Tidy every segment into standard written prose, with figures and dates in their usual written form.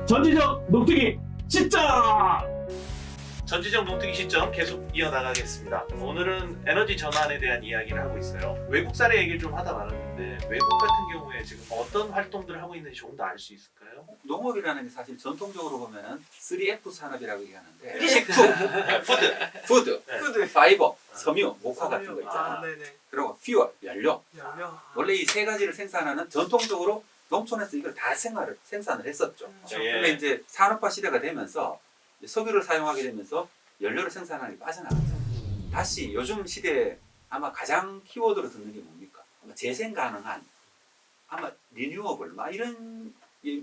전지적 녹두기 시점! 전지적 농특이 시점 계속 이어나가겠습니다. 오늘은 에너지 전환에 대한 이야기를 하고 있어요. 외국 사례 얘기를 좀 하다 말았는데 외국 같은 경우에 지금 어떤 활동들을 하고 있는지 조금 더 알 수 있을까요? 농업이라는 게 사실 전통적으로 보면은 3F 산업이라고 얘기하는데 네. 식품, 푸드, 네. 파이버, 섬유, 목화 같은 거 있잖아. 네네. 그리고 퓨얼, 연료. 연료. 원래 이 세 가지를 생산하는 전통적으로 농촌에서 이걸 다 생산을 했었죠. 예. 근데 이제 산업화 시대가 되면서 이제 석유를 사용하게 되면서 연료를 생산하는 게 빠져나갔죠. 다시 요즘 시대에 아마 가장 키워드로 듣는 게 뭡니까? 아마 재생 가능한, 아마 리뉴어블, 막 이런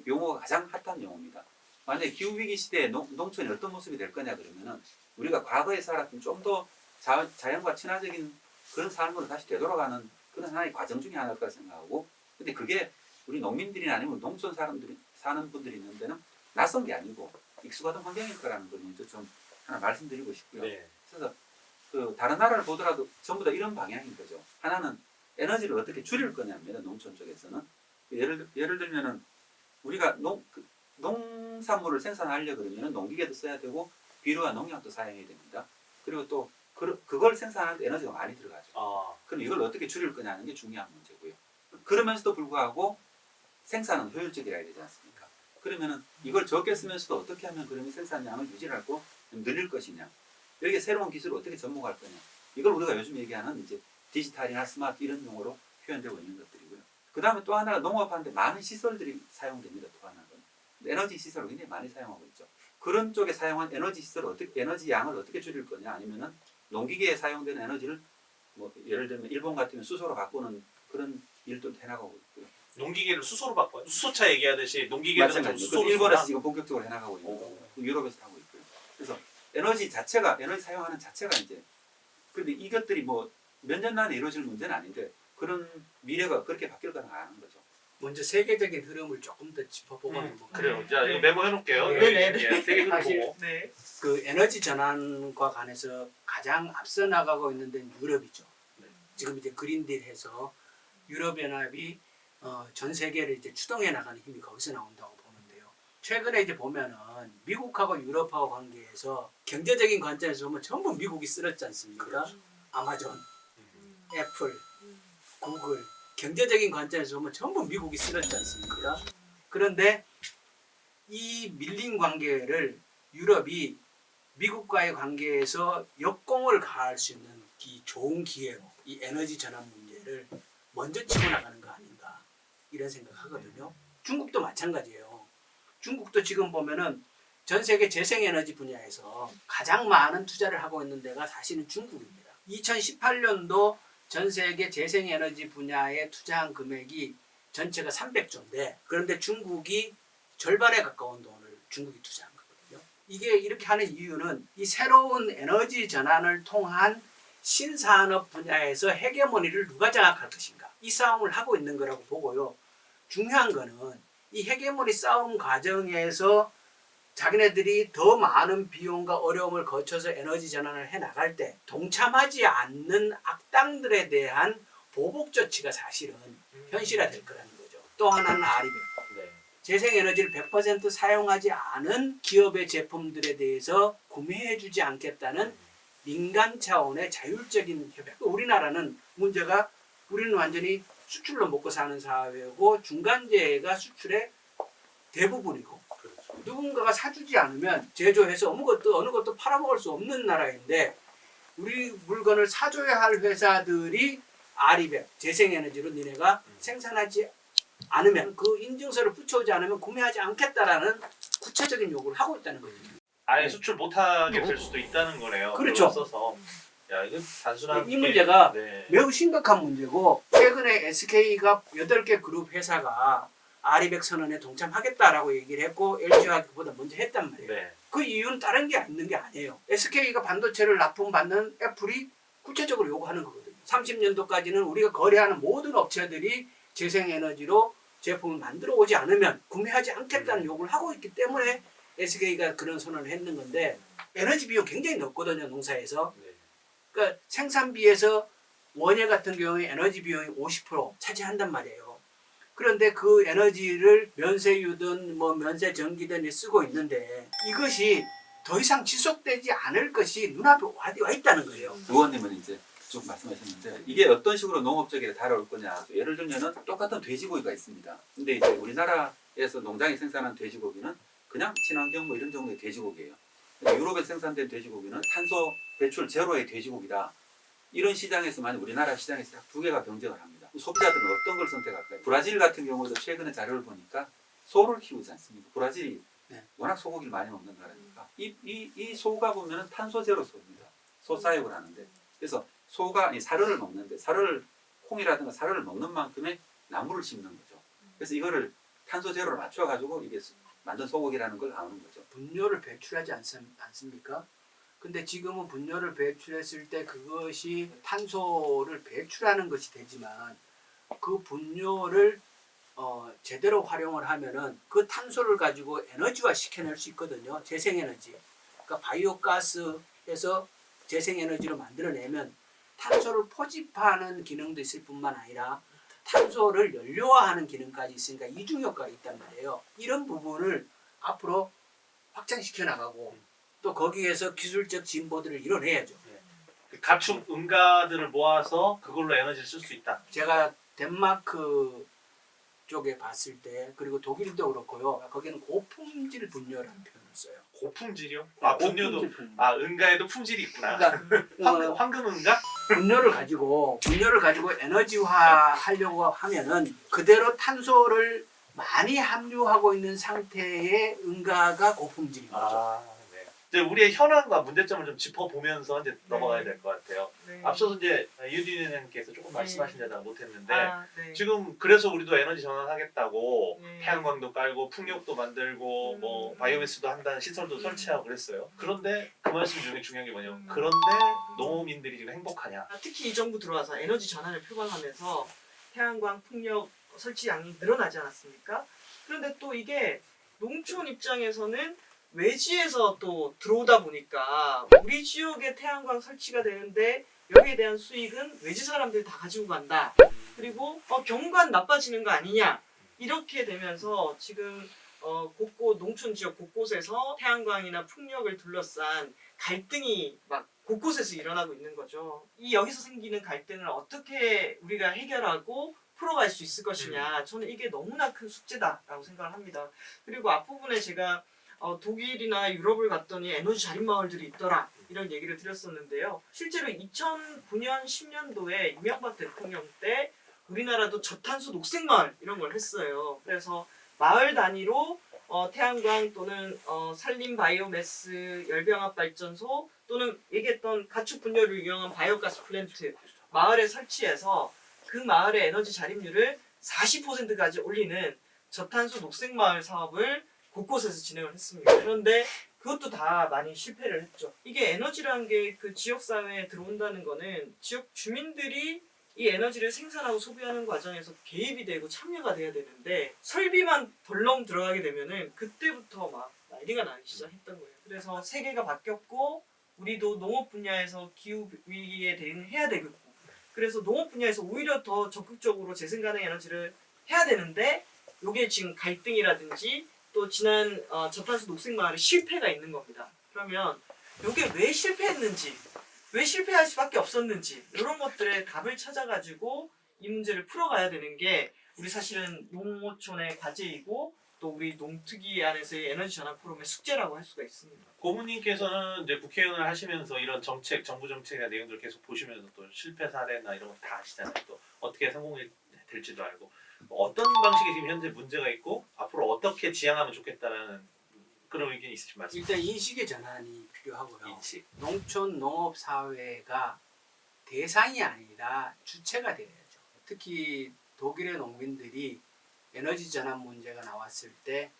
용어가 가장 핫한 용어입니다. 만약에 기후위기 시대에 농촌이 어떤 모습이 될 거냐 그러면은 우리가 과거에 살았던 좀 더 자연과 친화적인 그런 삶으로 다시 되돌아가는 그런 하나의 과정 중에 하나일 거라 생각하고, 근데 그게 우리 농민들이나 아니면 농촌 사람들이 사는 분들이 있는 데는 낯선 게 아니고 익숙하던 환경일 거라는 걸 먼저 좀 하나 말씀드리고 싶고요. 네. 그래서 그 다른 나라를 보더라도 전부 다 이런 방향인 거죠. 하나는 에너지를 어떻게 줄일 거냐면 농촌 쪽에서는 예를 들면은 우리가 농산물을 생산하려 그러면 농기계도 써야 되고 비료와 농약도 사용해야 됩니다. 그리고 또 그걸 생산하는데 에너지가 많이 들어가죠. 그럼 이걸 어떻게 줄일 거냐는 게 중요한 문제고요. 그러면서도 불구하고 생산은 효율적이어야 되지 않습니까? 그러면은 이걸 적게 쓰면서도 어떻게 하면 그러면 생산량을 유지하고 늘릴 것이냐? 여기에 새로운 기술을 어떻게 접목할 거냐? 이걸 우리가 요즘 얘기하는 이제 디지털이나 스마트 이런 용어로 표현되고 있는 것들이고요. 그 다음에 또 하나가 농업하는데 많은 시설들이 사용됩니다. 또 하나는 에너지 시설을 굉장히 많이 사용하고 있죠. 그런 쪽에 사용한 에너지 시설을 에너지 양을 어떻게 줄일 거냐? 아니면은 농기계에 사용되는 에너지를 뭐 예를 들면 일본 같으면 수소로 바꾸는 그런 일도 해나가고 있고요. 농기계를 수소로 바꿔요? 수소차 얘기하듯이 농기계를 마찬가지로 수소로 일본에서 지금 본격적으로 해나가고 있는 오. 거고 유럽에서 하고 있고요. 그래서 에너지 사용하는 자체가 이제 근데 이것들이 뭐 몇 년 안에 이루어질 문제는 아닌데 그런 미래가 그렇게 바뀔 거는 아는 거죠. 먼저 세계적인 흐름을 조금 더 짚어보면 그래요. 자, 이거 메모해놓을게요. 네네. 예, 세계 흐름 사실 보고. 네. 그 에너지 전환과 관해서 가장 앞서 나가고 있는 데는 유럽이죠. 네. 지금 이제 그린딜해서 유럽연합이 전 세계를 이제 추동해 나가는 힘이 거기서 나온다고 보는데요. 최근에 이제 보면은 미국하고 유럽하고 관계에서 경제적인 관점에서 보면 전부 미국이 쓸었지 않습니까? 그렇죠. 아마존, 애플, 구글 경제적인 관점에서 보면 전부 미국이 쓸었지 않습니까? 그런데 이 밀린 관계를 유럽이 미국과의 관계에서 역공을 가할 수 있는 이 좋은 기회로 이 에너지 전환 문제를 먼저 치고 나가는 거 아닌가 이런 생각하거든요. 중국도 마찬가지예요. 중국도 지금 보면은 전 세계 재생에너지 분야에서 가장 많은 투자를 하고 있는 데가 사실은 중국입니다. 2018년도 전 세계 재생에너지 분야에 투자한 금액이 전체가 300조인데 그런데 중국이 절반에 가까운 돈을 중국이 투자한 거거든요. 이게 이렇게 하는 이유는 이 새로운 에너지 전환을 통한 신산업 분야에서 헤게모니를 누가 장악할 것인가 이 싸움을 하고 있는 거라고 보고요. 중요한 거는 이 헤게모니 싸움 과정에서 자기네들이 더 많은 비용과 어려움을 거쳐서 에너지 전환을 해나갈 때 동참하지 않는 악당들에 대한 보복 조치가 사실은 현실화될 거라는 거죠. 또 하나는 아리백. 네. 재생에너지를 100% 사용하지 않은 기업의 제품들에 대해서 구매해주지 않겠다는 민간 차원의 자율적인 협약. 우리나라는 문제가 우리는 완전히 수출로 먹고 사는 사회고 중간재가 수출의 대부분이고 누군가가 사주지 않으면 제조해서 어느 것도 팔아먹을 수 없는 나라인데 우리 물건을 사줘야 할 회사들이 아리백, 재생에너지로 니네가 생산하지 않으면 그 인증서를 붙여오지 않으면 구매하지 않겠다라는 구체적인 요구를 하고 있다는 거죠. 아예 수출 못하게 될 수도 있다는 거네요. 그렇죠. 그걸 써서. 야, 이건 단순한 이 문제가 네. 매우 심각한 문제고 최근에 SK가 8개 그룹 회사가 아리백 선언에 동참하겠다라고 얘기를 했고 LG가 그보다 먼저 했단 말이에요. 네. 그 이유는 다른 게 있는 게 아니에요. SK가 반도체를 납품받는 애플이 구체적으로 요구하는 거거든요. 30년도까지는 우리가 거래하는 모든 업체들이 재생에너지로 제품을 만들어 오지 않으면 구매하지 않겠다는 요구를 하고 있기 때문에 SK가 그런 선언을 했는 건데 에너지 비용 굉장히 높거든요. 농사에서. 네. 그러니까 생산비에서 원예 같은 경우에 에너지 비용이 50% 차지한단 말이에요. 그런데 그 에너지를 면세유든 뭐 면세전기든 쓰고 있는데 이것이 더 이상 지속되지 않을 것이 눈앞에 와 있다는 거예요. 의원님은 이제 쭉 말씀하셨는데 이게 어떤 식으로 농업적으로 다가올 거냐. 예를 들면은 똑같은 돼지고기가 있습니다. 근데 이제 우리나라에서 농장이 생산한 돼지고기는 그냥 친환경 뭐 이런 종류의 돼지고기예요. 근데 유럽에 생산된 돼지고기는 탄소 배출 제로의 돼지고기다. 이런 시장에서 만약 우리나라 시장에서 딱 두 개가 경쟁을 합니다. 소비자들은 어떤 걸 선택할까요? 브라질 같은 경우도 최근에 자료를 보니까 소를 키우지 않습니까? 브라질이 네. 워낙 소고기를 많이 먹는 나라니까 이 소가 보면은 탄소 제로 소입니다. 소 사육을 하는데 그래서 소가 이 사료를 먹는데 사료를 콩이라든가 사료를 먹는 만큼의 나무를 심는 거죠. 그래서 이거를 탄소 제로를 맞춰 가지고 이게 만든 소고기라는 걸 아는 거죠. 분뇨를 배출하지 않습니까? 근데 지금은 분뇨를 배출했을 때 그것이 탄소를 배출하는 것이 되지만 그 분뇨를 제대로 활용을 하면은 그 탄소를 가지고 에너지화 시켜낼 수 있거든요. 재생에너지. 그러니까 바이오가스에서 재생에너지로 만들어내면 탄소를 포집하는 기능도 있을 뿐만 아니라 탄소를 연료화하는 기능까지 있으니까 이중 효과가 있단 말이에요. 이런 부분을 앞으로 확장시켜 나가고 또 거기에서 기술적 진보들을 이뤄내야죠. 그 가축 응가들을 모아서 그걸로 에너지를 쓸 수 있다. 제가 덴마크 쪽에 봤을 때 그리고 독일도 그렇고요. 거기는 고품질 분뇨라는 표현을 써요. 고품질이요? 아 분뇨도 고품질 분뇨. 아 응가에도 품질이 있구나. 그러니까 황금 응가? 분뇨를 가지고 에너지화 하려고 하면은 그대로 탄소를 많이 함유하고 있는 상태의 응가가 고품질인 거죠. 아 네. 이제 우리의 현황과 문제점을 좀 짚어보면서 이제 넘어가야 될 것 같아요. 네. 앞서서 이제 유디님께서 조금 말씀하신 데다가 못했는데 네. 지금 그래서 우리도 에너지 전환하겠다고 네. 태양광도 깔고 풍력도 만들고 뭐 바이오매스도 한다는 시설도 설치하고 그랬어요. 그런데 그 말씀 중에 중요한 게 뭐냐면 그런데 농민들이 지금 행복하냐? 특히 이 정부 들어와서 에너지 전환을 표방하면서 태양광, 풍력 설치량이 늘어나지 않았습니까? 그런데 또 이게 농촌 입장에서는 외지에서 또 들어오다 보니까 우리 지역에 태양광 설치가 되는데 여기에 대한 수익은 외지 사람들이 다 가지고 간다. 그리고 경관 나빠지는 거 아니냐. 이렇게 되면서 지금 농촌 지역 곳곳에서 태양광이나 풍력을 둘러싼 갈등이 막 곳곳에서 일어나고 있는 거죠. 여기서 생기는 갈등을 어떻게 우리가 해결하고 풀어갈 수 있을 것이냐. 저는 이게 너무나 큰 숙제다라고 생각을 합니다. 그리고 앞부분에 제가 독일이나 유럽을 갔더니 에너지 자립 마을들이 있더라 이런 얘기를 드렸었는데요. 실제로 2009년 10년도에 이명박 대통령 때 우리나라도 저탄소 녹색 마을 이런 걸 했어요. 그래서 마을 단위로 태양광 또는 산림 바이오매스 열병합 발전소 또는 얘기했던 가축 분뇨를 이용한 바이오가스 플랜트 마을에 설치해서 그 마을의 에너지 자립률을 40%까지 올리는 저탄소 녹색 마을 사업을 곳곳에서 진행을 했습니다. 그런데 그것도 다 많이 실패를 했죠. 이게 에너지라는 게 그 지역 사회에 들어온다는 거는 지역 주민들이 이 에너지를 생산하고 소비하는 과정에서 개입이 되고 참여가 돼야 되는데 설비만 덜렁 들어가게 되면은 그때부터 막 난리가 나기 시작했던 거예요. 그래서 세계가 바뀌었고 우리도 농업 분야에서 기후 위기에 대응해야 되겠고 그래서 농업 분야에서 오히려 더 적극적으로 재생가능 에너지를 해야 되는데 이게 지금 갈등이라든지 또 지난 저탄소 녹색 마을에 실패가 있는 겁니다. 그러면 이게 왜 실패했는지 왜 실패할 수밖에 없었는지 이런 것들의 답을 찾아가지고 이 문제를 풀어가야 되는 게 우리 사실은 농어촌의 과제이고 또 우리 농특위 안에서의 에너지 전환 포럼의 숙제라고 할 수가 있습니다. 고모님께서는 이제 국회의원을 하시면서 이런 정책, 정부 정책의 내용들을 계속 보시면서 또 실패 사례나 이런 거 다 아시잖아요. 또 어떻게 성공이 될지도 알고 어떤 방식이 지금 현재 문제가 있고 앞으로 어떻게 지향하면 좋겠다라는 그런 의견이 있으신 말씀. 일단 인식의 전환이 필요하고요. 인식. 농촌 농업 사회가 대상이 아니라 주체가 되어야죠. 특히 독일의 농민들이 에너지 전환 문제가 나왔을 때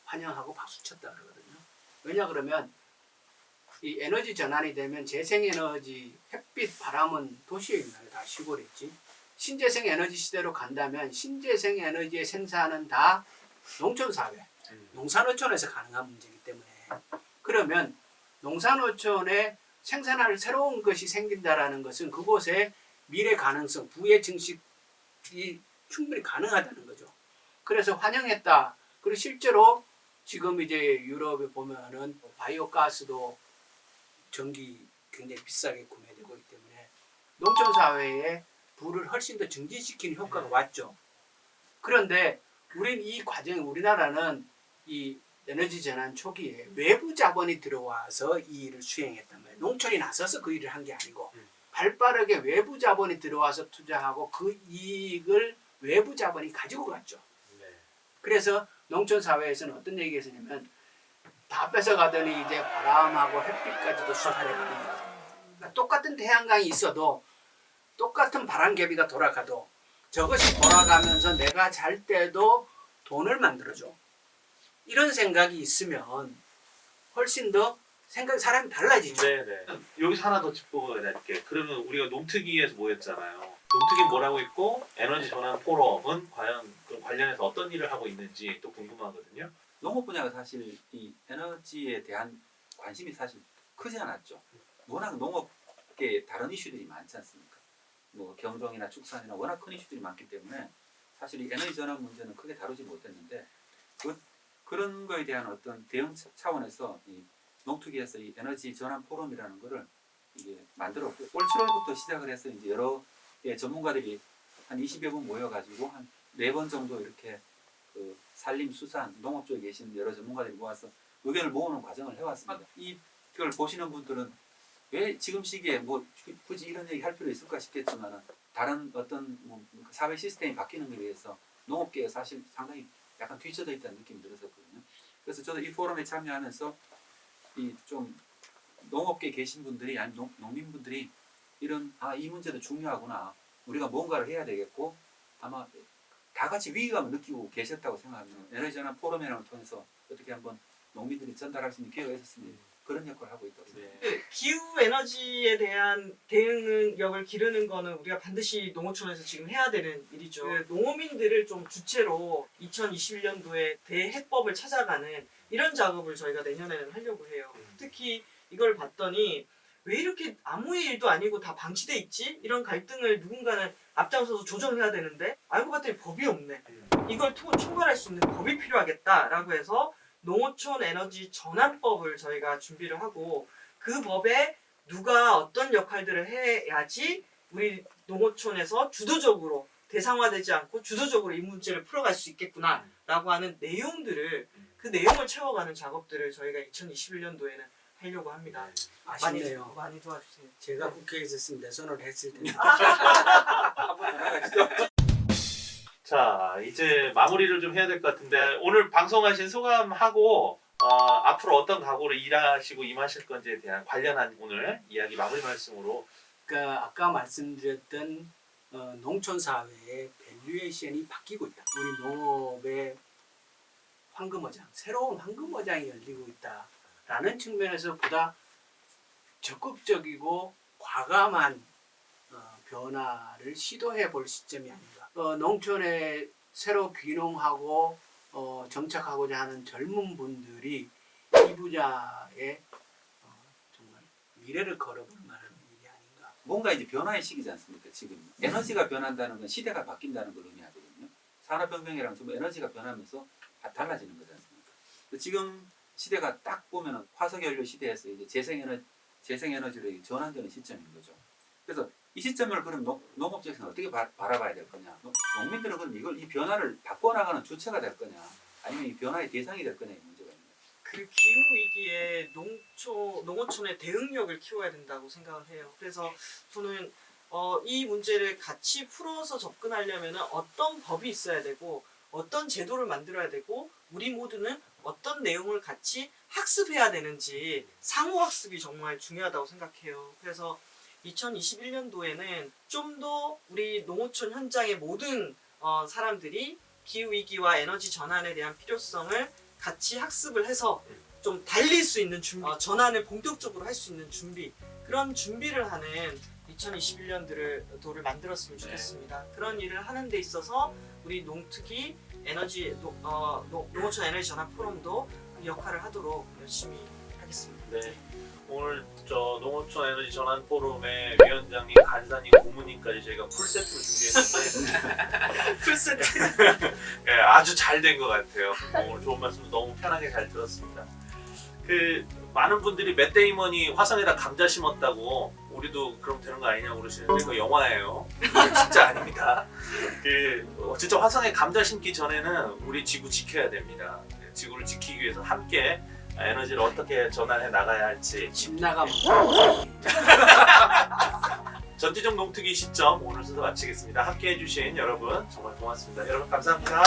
환영하고 박수쳤다 그러거든요. 왜냐 그러면 이 에너지 전환이 되면 재생에너지, 햇빛, 바람은 도시에 있나요? 다 시골에 있지. 신재생 에너지 시대로 간다면 신재생 에너지의 생산은 다 농촌 사회, 농산어촌에서 가능한 문제이기 때문에 그러면 농산어촌에 생산할 새로운 것이 생긴다라는 것은 그곳에 미래 가능성, 부의 증식이 충분히 가능하다는 거죠. 그래서 환영했다. 그리고 실제로 지금 이제 유럽에 보면은 바이오 가스도 전기 굉장히 비싸게 구매되고 있기 때문에 농촌 사회에 불을 훨씬 더 증진시키는 효과가 왔죠. 그런데 우리나라는 이 에너지 전환 초기에 외부 자본이 들어와서 이 일을 수행했단 말이에요. 농촌이 나서서 그 일을 한 게 아니고 발빠르게 외부 자본이 들어와서 투자하고 그 이익을 외부 자본이 가지고 갔죠. 네. 그래서 농촌 사회에서는 어떤 얘기가 있었냐면 다 뺏어가더니 이제 바람하고 햇빛까지도 수탈해버립니다. 그러니까 똑같은 태양광이 있어도 똑같은 바람개비가 돌아가도 저것이 돌아가면서 내가 잘 때도 돈을 만들어줘. 이런 생각이 있으면 훨씬 더 사람이 달라지죠. 네네. 여기서 하나 더 짚고 갈게. 그러면 우리가 농특위에서 모였잖아요. 농특위 뭐라고 있고 에너지 전환 포럼은 과연 그 관련해서 어떤 일을 하고 있는지 또 궁금하거든요. 농업 분야가 사실 이 에너지에 대한 관심이 사실 크지 않았죠. 워낙 농업계 다른 이슈들이 많지 않습니까? 뭐 경종이나 축산이나 워낙 큰 이슈들이 많기 때문에 사실 이 에너지 전환 문제는 크게 다루지 못했는데 그런 거에 대한 어떤 대응 차원에서 이 농특위에서 이 에너지 전환 포럼이라는 거를 이게 만들었고 올 7월부터 시작을 해서 이제 여러 전문가들이 한 20여 분 모여가지고 한 4번 정도 이렇게 그 산림, 수산, 농업 쪽에 계신 여러 전문가들이 모아서 의견을 모으는 과정을 해왔습니다. 이걸 보시는 분들은 왜 지금 시기에 뭐 굳이 이런 얘기 할 필요 있을까 싶겠지만 다른 어떤 뭐 사회 시스템이 바뀌는 것에 대해서 농업계에 사실 상당히 약간 뒤쳐져 있다는 느낌이 들었었거든요. 그래서 저도 이 포럼에 참여하면서 이 좀 농업계에 계신 분들이 아니 농민분들이 이런 이 문제도 중요하구나. 우리가 뭔가를 해야 되겠고 아마 다 같이 위기감을 느끼고 계셨다고 생각합니다. 에너지 전환 포럼이라는 걸 통해서 어떻게 한번 농민들이 전달할 수 있는 기회가 있었으면 그런 역할을 하고 있다고 생각합니다. 네. 기후 에너지에 대한 대응력을 기르는 거는 우리가 반드시 농어촌에서 지금 해야 되는 일이죠. 그 농어민들을 좀 주체로 2021년도에 대해법을 찾아가는 이런 작업을 저희가 내년에는 하려고 해요. 특히 이걸 봤더니 왜 이렇게 아무 일도 아니고 다 방치돼 있지? 이런 갈등을 누군가는 앞장서서 조정해야 되는데 알고 봤더니 법이 없네. 이걸 총괄할 수 있는 법이 필요하겠다라고 해서 농어촌 에너지 전환법을 저희가 준비를 하고 그 법에 누가 어떤 역할들을 해야지 우리 농어촌에서 주도적으로 대상화되지 않고 주도적으로 이 문제를 풀어갈 수 있겠구나라고 하는 내용들을 그 내용을 채워가는 작업들을 저희가 2021년도에는 하려고 합니다. 아쉽네요. 많이 도와주세요. 제가 국회에 있었으면 내 손을 했을 텐데. 한번 나가시죠. 자 이제 마무리를 좀 해야 될 것 같은데 오늘 방송하신 소감하고 앞으로 어떤 각오로 일하시고 임하실 건지에 대한 관련한 오늘 이야기 마무리 말씀으로 그러니까 아까 말씀드렸던 농촌 사회의 밸류에이션이 바뀌고 있다. 우리 농업의 황금어장, 새로운 황금어장이 열리고 있다라는 측면에서 보다 적극적이고 과감한 변화를 시도해 볼 시점이 아닌가. 농촌에 새로 귀농하고 정착하고자 하는 젊은 분들이 이 분야에 정말 미래를 걸어볼 만한 일이 아닌가. 뭔가 이제 변화의 시기지 않습니까? 지금 에너지가 변한다는 건 시대가 바뀐다는 걸 의미하거든요. 산업혁명이랑 좀 에너지가 변하면서 달라지는 거지 않습니까? 지금 시대가 딱 보면은 화석연료 시대에서 이제 재생에너지로 전환되는 시점인 거죠. 그래서 이 시점을 그럼 농업적에서는 어떻게 바라봐야 될 거냐? 농민들은 그럼 이 변화를 바꿔나가는 주체가 될 거냐? 아니면 이 변화의 대상이 될 거냐의 문제가 있는 거죠. 그 기후 위기에 농어촌의 대응력을 키워야 된다고 생각을 해요. 그래서 저는 이 문제를 같이 풀어서 접근하려면 어떤 법이 있어야 되고 어떤 제도를 만들어야 되고 우리 모두는 어떤 내용을 같이 학습해야 되는지 상호 학습이 정말 중요하다고 생각해요. 그래서 2021년도에는 좀 더 우리 농어촌 현장의 모든 사람들이 기후위기와 에너지 전환에 대한 필요성을 같이 학습을 해서 좀 달릴 수 있는 준비, 전환을 본격적으로 할 수 있는 준비, 그런 준비를 하는 2021년도를 만들었으면 좋겠습니다. 그런 일을 하는 데 있어서 우리 농특위 농어촌 에너지 전환 포럼도 그 역할을 하도록 열심히 하겠습니다. 하겠습니다. 네. 오늘 저 농어촌 에너지 전환 포럼의 위원장님, 간사님, 고문님까지 저희가 풀 세트로 준비했는데 풀세트. 예, 아주 잘 된 것 같아요. 오늘 좋은 말씀도 너무 편하게 잘 들었습니다. 그 많은 분들이 맷 데이먼이 화성에다 감자 심었다고 우리도 그럼 되는 거 아니냐고 그러시는데 그거 영화예요. 그거 진짜 아닙니다. 진짜 화성에 감자 심기 전에는 우리 지구 지켜야 됩니다. 지구를 지키기 위해서 함께 에너지를 어떻게 전환해 나가야 할지 집 나가면 전지적 농특위 시점 오늘 순서 마치겠습니다. 함께 해주신 여러분 정말 고맙습니다. 여러분 감사합니다.